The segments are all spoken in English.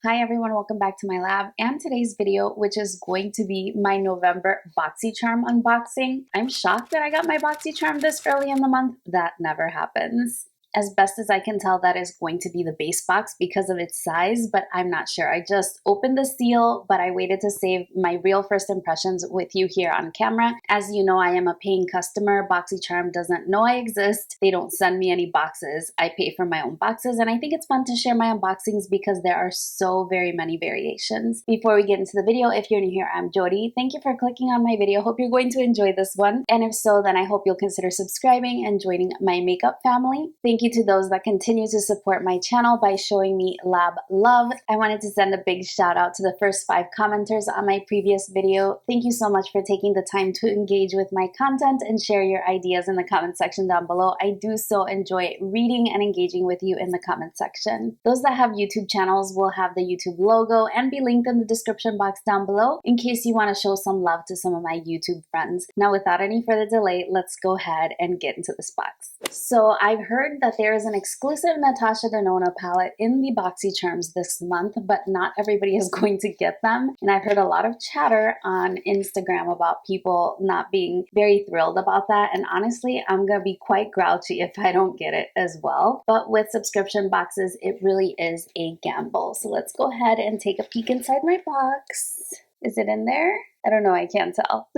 Hi everyone, welcome back to my lab and today's video, which is going to be my November Boxycharm unboxing. I'm shocked that I got my Boxycharm this early in the month. That never happens. As best as I can tell, that is going to be the base box because of its size, but I'm not sure. I just opened the seal, but I waited to save my real first impressions with you here on camera. As you know, I am a paying customer. Boxycharm doesn't know I exist. They don't send me any boxes. I pay for my own boxes, and I think it's fun to share my unboxings because there are so very many variations. Before we get into the video, if you're new here, I'm Yori. Thank you for clicking on my video. Hope you're going to enjoy this one. And if so, then I hope you'll consider subscribing and joining my makeup family. Thank you to those that continue to support my channel by showing me lab love. I wanted to send a big shout out to the first 5 commenters on my previous video. Thank you so much for taking the time to engage with my content and share your ideas in the comment section down below. I do so enjoy reading and engaging with you in the comment section. Those that have YouTube channels will have the YouTube logo and be linked in the description box down below in case you want to show some love to some of my YouTube friends. Now, without any further delay, let's go ahead and get into this box. So I've heard that there is an exclusive Natasha Denona palette in the Boxycharms this month, but not everybody is going to get them. And I've heard a lot of chatter on Instagram about people not being very thrilled about that. And honestly, I'm going to be quite grouchy if I don't get it as well. But with subscription boxes, it really is a gamble. So let's go ahead and take a peek inside my box. Is it in there? I don't know, I can't tell.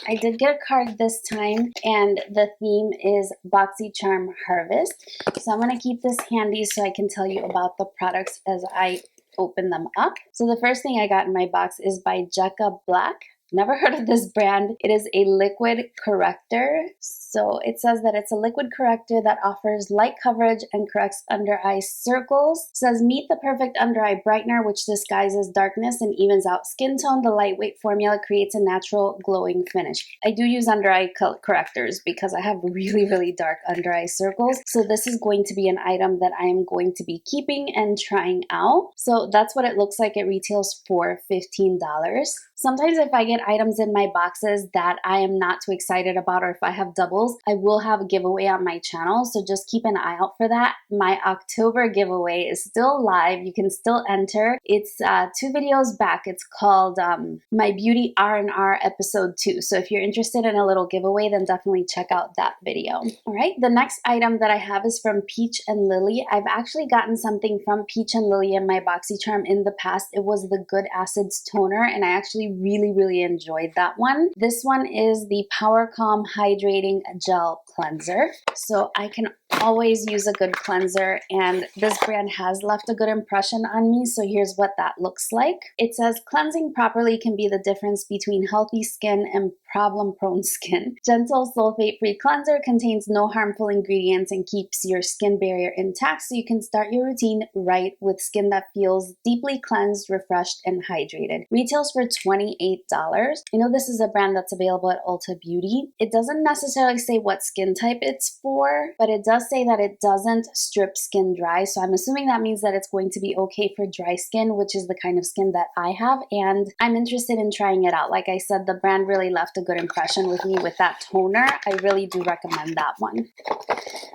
I did get a card this time, and the theme is Boxycharm Harvest. So I'm going to keep this handy so I can tell you about the products as I open them up. So the first thing I got in my box is by Jekka Black. Never heard of this brand. It is a liquid corrector. So it says that it's a liquid corrector that offers light coverage and corrects under eye circles. It says meet the perfect under eye brightener which disguises darkness and evens out skin tone. The lightweight formula creates a natural glowing finish. I do use under eye correctors because I have really dark under eye circles. So this is going to be an item that I am going to be keeping and trying out. So that's what it looks like. It retails for $15. Sometimes if I get items in my boxes that I am not too excited about, or if I have doubles, I will have a giveaway on my channel, so just keep an eye out for that. My October giveaway is still live. You can still enter. It's 2 videos back. It's called My Beauty R&R Episode 2. So if you're interested in a little giveaway, then definitely check out that video. All right, the next item that I have is from Peach and Lily. I've actually gotten something from Peach and Lily in my Boxycharm in the past. It was the Good Acids Toner, and I actually really enjoyed that one. This one is the Power Calm Hydrating Gel Cleanser. So I can always use a good cleanser, and this brand has left a good impression on me, so here's what that looks like. It says cleansing properly can be the difference between healthy skin and problem-prone skin. Gentle sulfate-free cleanser contains no harmful ingredients and keeps your skin barrier intact, so you can start your routine right with skin that feels deeply cleansed, refreshed, and hydrated. Retails for $28. I know this is a brand that's available at Ulta Beauty. It doesn't necessarily say what skin type it's for, but it does say that it doesn't strip skin dry, so I'm assuming that means that it's going to be okay for dry skin, which is the kind of skin that I have, and I'm interested in trying it out. Like I said, the brand really left a good impression with me with that toner. I really do recommend that one.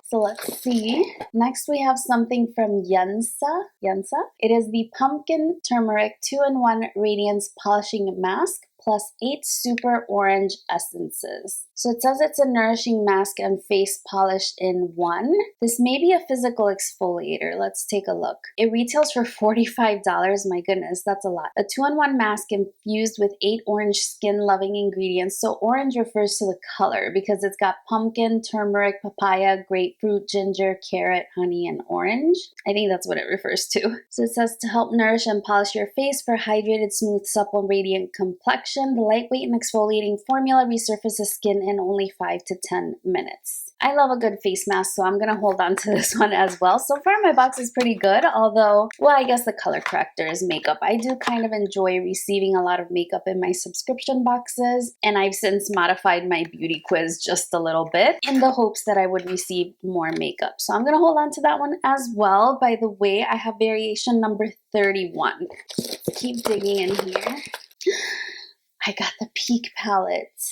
So let's see. Next we have something from Yensa. It is the Pumpkin Turmeric 2-in-1 Radiance Polishing Mask plus 8 super orange essences. So it says it's a nourishing mask and face polish in one. This may be a physical exfoliator. Let's take a look. It retails for $45. My goodness, that's a lot. A 2-in-1 mask infused with 8 orange skin-loving ingredients. So orange refers to the color because it's got pumpkin, turmeric, papaya, grapefruit, ginger, carrot, honey, and orange. I think that's what it refers to. So it says to help nourish and polish your face for hydrated, smooth, supple, radiant complexion. The lightweight and exfoliating formula resurfaces skin in only 5 to 10 minutes. I love a good face mask, so I'm going to hold on to this one as well. So far, my box is pretty good, although, well, I guess the color corrector is makeup. I do kind of enjoy receiving a lot of makeup in my subscription boxes, and I've since modified my beauty quiz just a little bit in the hopes that I would receive more makeup. So I'm going to hold on to that one as well. By the way, I have variation number 31. Let's keep digging in here. I got the Peak palette.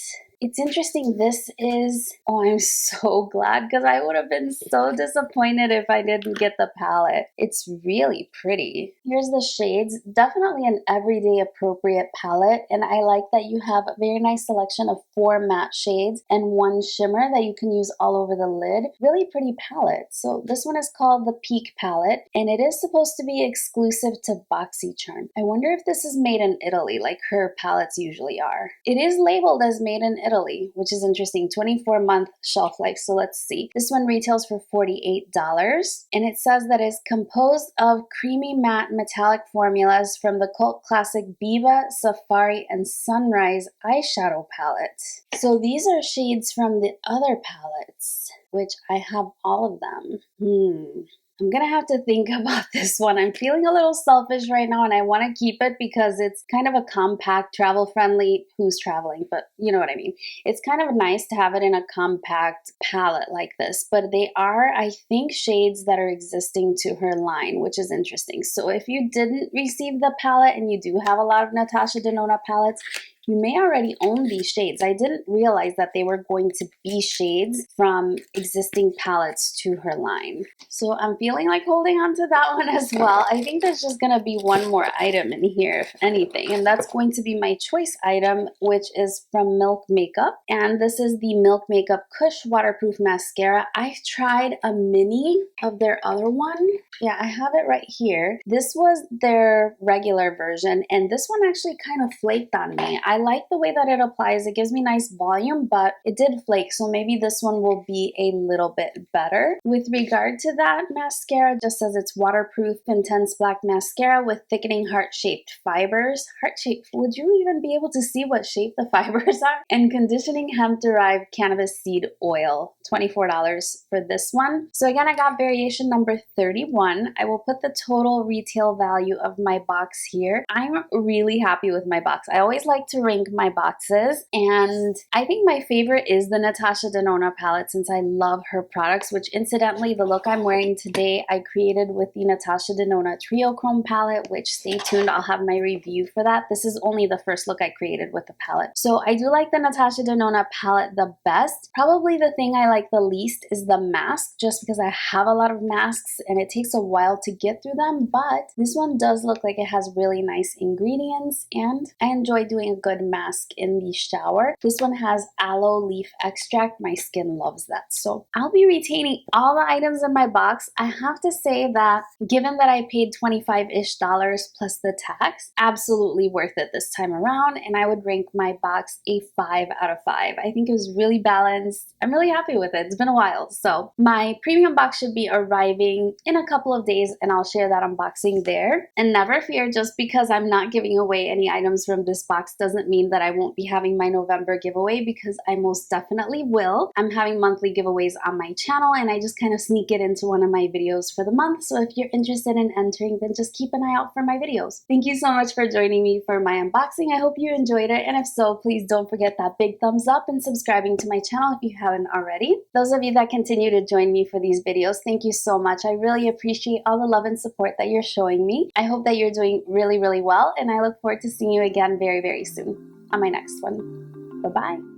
It's interesting. This is, oh, I'm so glad because I would have been so disappointed if I didn't get the palette. It's really pretty. Here's the shades. Definitely an everyday appropriate palette. And I like that you have a very nice selection of 4 matte shades and 1 shimmer that you can use all over the lid. Really pretty palette. So this one is called the Peak palette, and it is supposed to be exclusive to Boxycharm. I wonder if this is made in Italy like her palettes usually are. It is labeled as made in Italy, which is interesting. 24-month shelf life. So let's see. This one retails for $48, and it says that it's composed of creamy matte metallic formulas from the cult classic Biva, Safari, and Sunrise eyeshadow palettes. So these are shades from the other palettes, which I have all of them. I'm gonna have to think about this one. I'm feeling a little selfish right now and I want to keep it because it's kind of a compact, travel friendly, who's traveling, but you know what I mean. It's kind of nice to have it in a compact palette like this, but they are, I think, shades that are existing to her line, which is interesting. So if you didn't receive the palette and you do have a lot of Natasha Denona palettes, you may already own these shades. I didn't realize that they were going to be shades from existing palettes to her line. So I'm feeling like holding on to that one as well. I think there's just gonna be one more item in here, if anything, and that's going to be my choice item, which is from Milk Makeup. And this is the Milk Makeup Kush Waterproof Mascara. I've tried a mini of their other one. Yeah, I have it right here. This was their regular version, and this one actually kind of flaked on me. I like the way that it applies. It gives me nice volume, but it did flake, so maybe this one will be a little bit better. With regard to that mascara, it just says it's waterproof, intense black mascara with thickening heart-shaped fibers. Heart-shaped, would you even be able to see what shape the fibers are? And conditioning hemp-derived cannabis seed oil. $24 for this one. So again, I got variation number 31. I will put the total retail value of my box here. I'm really happy with my box. I always like to rank my boxes, and I think my favorite is the Natasha Denona palette since I love her products, which incidentally, the look I'm wearing today, I created with the Natasha Denona Trio Chrome palette, which stay tuned, I'll have my review for that. This is only the first look I created with the palette. So I do like the Natasha Denona palette the best. Probably the thing I like the least is the mask, just because I have a lot of masks and it takes a while to get through them, but this one does look like it has really nice ingredients, and I enjoy doing a good mask in the shower. This one has aloe leaf extract. My skin loves that. So I'll be retaining all the items in my box. I have to say that given that I paid $25-ish plus the tax, absolutely worth it this time around, and I would rank my box a 5 out of 5. I think it was really balanced. I'm really happy with it. It's been a while. So my premium box should be arriving in a couple of days, and I'll share that unboxing there. And never fear, just because I'm not giving away any items from this box doesn't mean that I won't be having my November giveaway, because I most definitely will. I'm having monthly giveaways on my channel, and I just kind of sneak it into one of my videos for the month. So if you're interested in entering, then just keep an eye out for my videos. Thank you so much for joining me for my unboxing. I hope you enjoyed it, and if so, please don't forget that big thumbs up and subscribing to my channel if you haven't already. Those of you that continue to join me for these videos, thank you so much. I really appreciate all the love and support that you're showing me. I hope that you're doing really, really well, and I look forward to seeing you again very, very soon on my next one. Bye-bye.